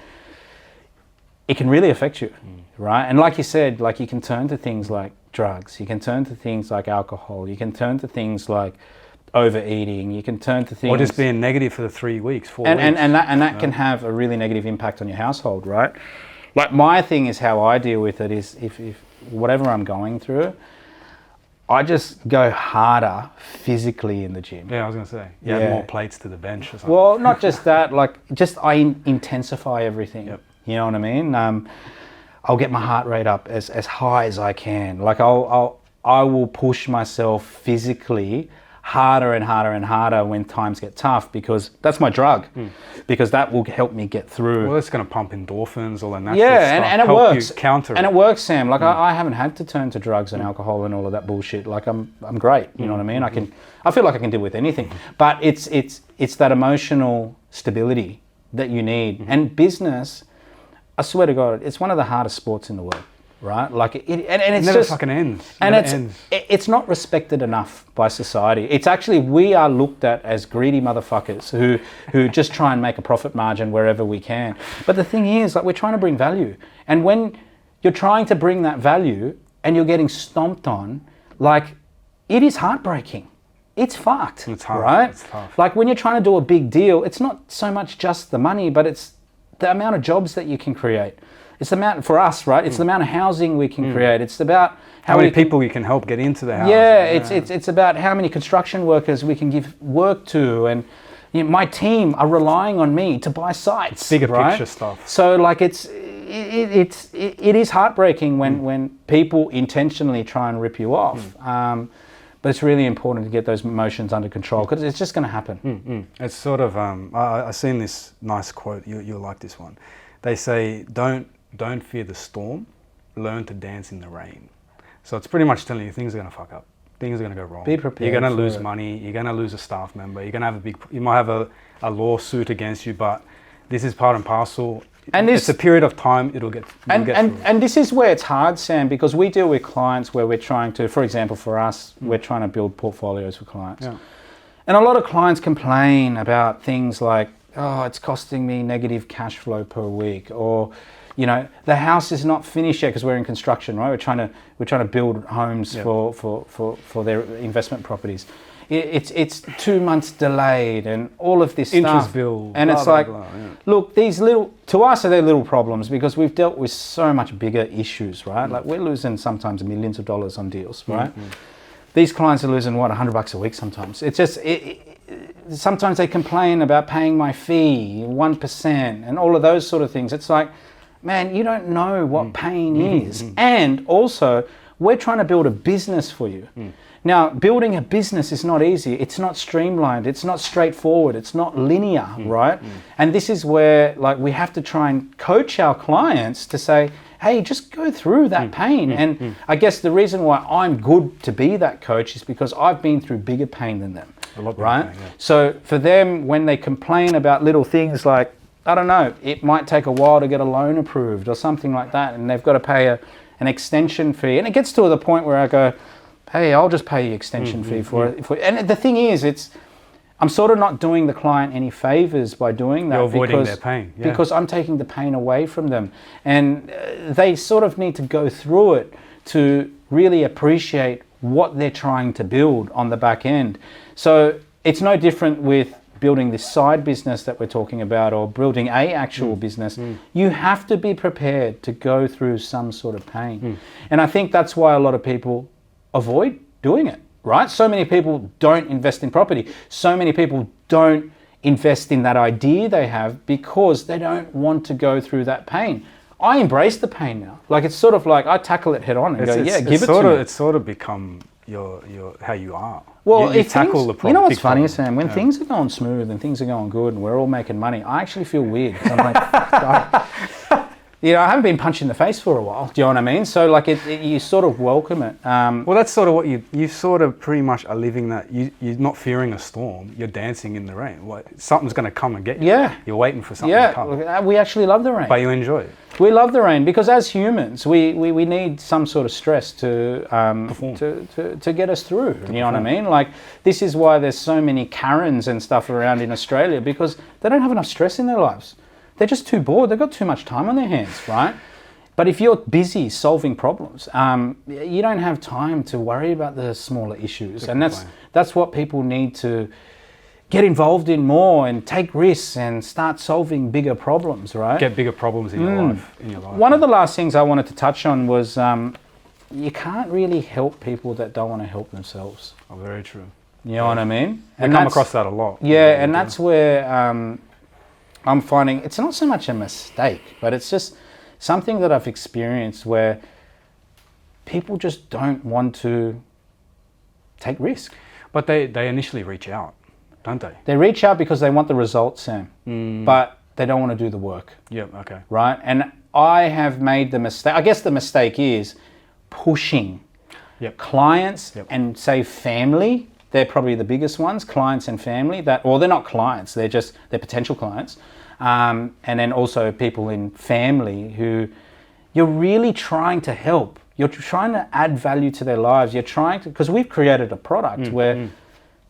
it can really affect you, right? And like you said, like you can turn to things like drugs, you can turn to things like alcohol, you can turn to things like overeating, you can turn to things...
Or just being negative for the 3 weeks, 4 weeks.
And that can have a really negative impact on your household, right? Like my thing is how I deal with it is if whatever I'm going through, I just go harder physically in the gym.
Yeah, I was going to say, you add more plates to the bench or something.
Well, not just that, like I intensify everything. You know what I mean? I'll get my heart rate up as high as I can. Like I will push myself physically harder and harder and harder when times get tough, because that's my drug, because that will help me get through.
Well, it's going to pump endorphins, all that natural
Yeah,
stuff.
and it
help
works.
You counter
and
it.
it works, Sam. Like I haven't had to turn to drugs and alcohol and all of that bullshit. Like I'm great. You know what I mean? I feel like I can deal with anything. But it's that emotional stability that you need. And business, I swear to God, it's one of the hardest sports in the world. Right? Like and it's
never
just
fucking ends.
and
Never
it's
ends.
it's not respected enough by society. It's actually, we are looked at as greedy motherfuckers who just try and make a profit margin wherever we can. But the thing is, like, we're trying to bring value, and when you're trying to bring that value and you're getting stomped on, like, it is heartbreaking. It's fucked.
It's hard.
Right?
It's tough.
Like when you're trying to do a big deal, it's not so much just the money, but it's the amount of jobs that you can create. It's the amount, for us, right? It's the amount of housing we can create. It's about
How many
we can-
people you can help get into the house.
Yeah, it's about how many construction workers we can give work to, and you know, my team are relying on me to buy sites.
bigger
right?
picture stuff.
So like it is heartbreaking when people intentionally try and rip you off. But it's really important to get those emotions under control, because it's just going to happen.
It's sort of, I've seen this nice quote, you'll like this one. They say, don't fear the storm, learn to dance in the rain. So it's pretty much telling you things are going to fuck up. Things are going to go wrong.
Be prepared.
You're going to
for
lose
it.
money. You're going to lose a staff member. You're going to have you might have a lawsuit against you, but this is part and parcel.
And
it's a period of time. You'll get through it.
And this is where it's hard, Sam, because we deal with clients where we're trying to, for example, for us, we're trying to build portfolios for clients.
Yeah.
And a lot of clients complain about things like, oh, it's costing me negative cash flow per week, or, you know, the house is not finished yet because we're in construction, right? We're trying to build homes for their investment properties. It's 2 months delayed and all of this
Interest
stuff.
bill,
And
blah,
it's
blah,
like,
blah, yeah.
look, these to us are they little problems, because we've dealt with so much bigger issues, right? Like we're losing sometimes millions of dollars on deals, right? These clients are losing $100 a week sometimes. It's just, sometimes they complain about paying my fee, 1%, and all of those sort of things. It's like, man, you don't know what pain is. And also, we're trying to build a business for you. Now, building a business is not easy. It's not streamlined. It's not straightforward. It's not linear, right? And this is where, like, we have to try and coach our clients to say, hey, just go through that pain. And I guess the reason why I'm good to be that coach is because I've been through bigger pain than them,
A lot bigger
right?
pain, yeah.
So for them, when they complain about little things like, I don't know, it might take a while to get a loan approved or something like that, and they've got to pay an extension fee. And it gets to the point where I go, hey, I'll just pay the extension fee for it. And the thing is, I'm sort of not doing the client any favors by doing that.
You're avoiding their pain. Yeah.
Because I'm taking the pain away from them. And they sort of need to go through it to really appreciate what they're trying to build on the back end. So it's no different with building this side business that we're talking about, or building a actual business. You have to be prepared to go through some sort of pain. And I think that's why a lot of people avoid doing it, right? So many people don't invest in property. So many people don't invest in that idea they have because they don't want to go through that pain. I embrace the pain now. Like, it's sort of like I tackle it head on and give it to me.
It's sort of become your how you are.
Well,
you
if
tackle
things,
the problem.
you know what's
big
funny,
problem.
Sam? When things are going smooth and things are going good and we're all making money, I actually feel weird. 'Cause I'm like, you know, I haven't been punched in the face for a while. Do you know what I mean? So, like, you sort of welcome it.
Well, that's sort of what you sort of pretty much are living that. You're not fearing a storm. You're dancing in the rain. Something's going to come and get you.
Yeah.
You're waiting for something to come.
Yeah, we actually love the rain.
But you enjoy it.
We love the rain because as humans, we need some sort of stress to to get us through. You know what I mean? Like, this is why there's so many Karens and stuff around in Australia, because they don't have enough stress in their lives. They're just too bored. They've got too much time on their hands, right? But if you're busy solving problems, you don't have time to worry about the smaller issues. And that's what people need to get involved in more and take risks and start solving bigger problems, right?
Get bigger problems in your life.
One of the last things I wanted to touch on was you can't really help people that don't want to help themselves.
Oh, very true.
You know what I mean?
We come across that a lot.
Yeah, and that's where I'm finding it's not so much a mistake, but it's just something that I've experienced where people just don't want to take risk.
But they initially reach out, don't they?
They reach out because they want the results, Sam, but they don't want to do the work,
Yep. Okay.
right? And I have made the mistake. I guess the mistake is pushing
Yep.
clients
Yep.
and say family. They're probably the biggest ones, clients and family. They're not clients. They're potential clients, and then also people in family who you're really trying to help. You're trying to add value to their lives. You're trying to, because we've created a product where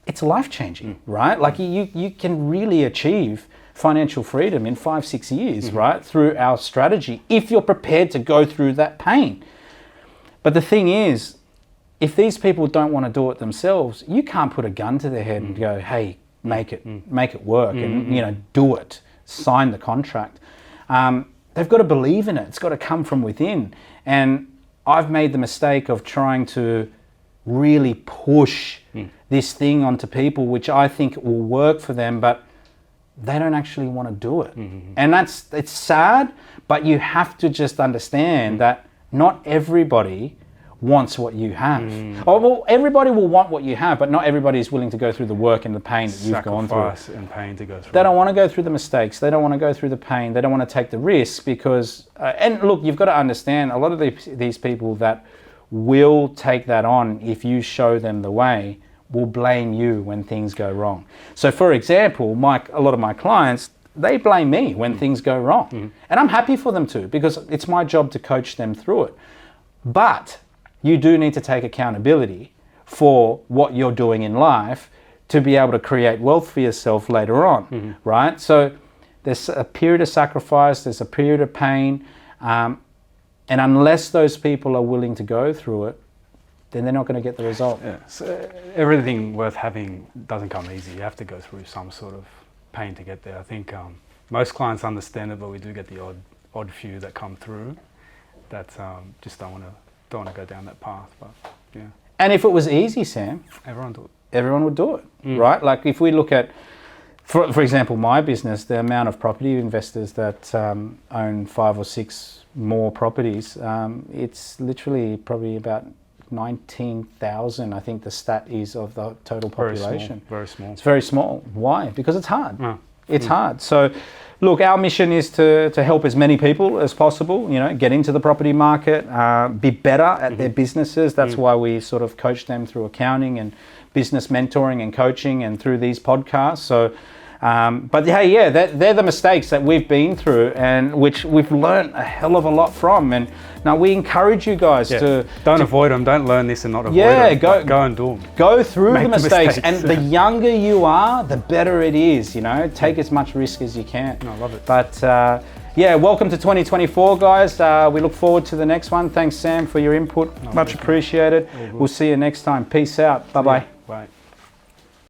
it's life changing, right? Like you can really achieve financial freedom in 5-6 years, right? Through our strategy, if you're prepared to go through that pain. But the thing is, if these people don't want to do it themselves, you can't put a gun to their head and go, hey, make it work and, do it, sign the contract. They've got to believe in it. It's got to come from within. And I've made the mistake of trying to really push this thing onto people, which I think will work for them, but they don't actually want to do it. And it's sad, but you have to just understand that not everybody wants what you have. Well, everybody will want what you have, but not everybody is willing to go through the work and the pain that you've gone through.
Sacrifice and pain to go through.
They don't want to go through the mistakes. They don't want to go through the pain. They don't want to take the risks because, and look, you've got to understand, a lot of these people that will take that on if you show them the way will blame you when things go wrong. So for example, a lot of my clients, they blame me when things go wrong. And I'm happy for them to, because it's my job to coach them through it. But you do need to take accountability for what you're doing in life to be able to create wealth for yourself later on, right? So there's a period of sacrifice, there's a period of pain, and unless those people are willing to go through it, then they're not going to get the result.
Yeah. So everything worth having doesn't come easy. You have to go through some sort of pain to get there. I think most clients understand it, but we do get the odd few that come through that just don't want to go down that path. But yeah,
And if it was easy, Sam,
everyone
would do it, right? Like if we look at, for example, my business, the amount of property investors that own 5 or 6 more properties, it's literally probably about 19,000, I think the stat is, of the total population.
Very small.
It's very small. Why? Because it's hard. It's hard. So look, our mission is to help as many people as possible, get into the property market, be better at their businesses. That's why we sort of coach them through accounting and business mentoring and coaching and through these podcasts. So, but hey, yeah, they're the mistakes that we've been through and which we've learned a hell of a lot from. And now we encourage you guys to
avoid them. Don't learn this and not avoid them. Go and do them.
Go through the mistakes. And the younger you are, the better it is. Take as much risk as you can.
I love it.
But yeah, welcome to 2024, guys. We look forward to the next one. Thanks, Sam, for your input. Much appreciated. We'll see you next time. Peace out. Bye-bye.
Bye.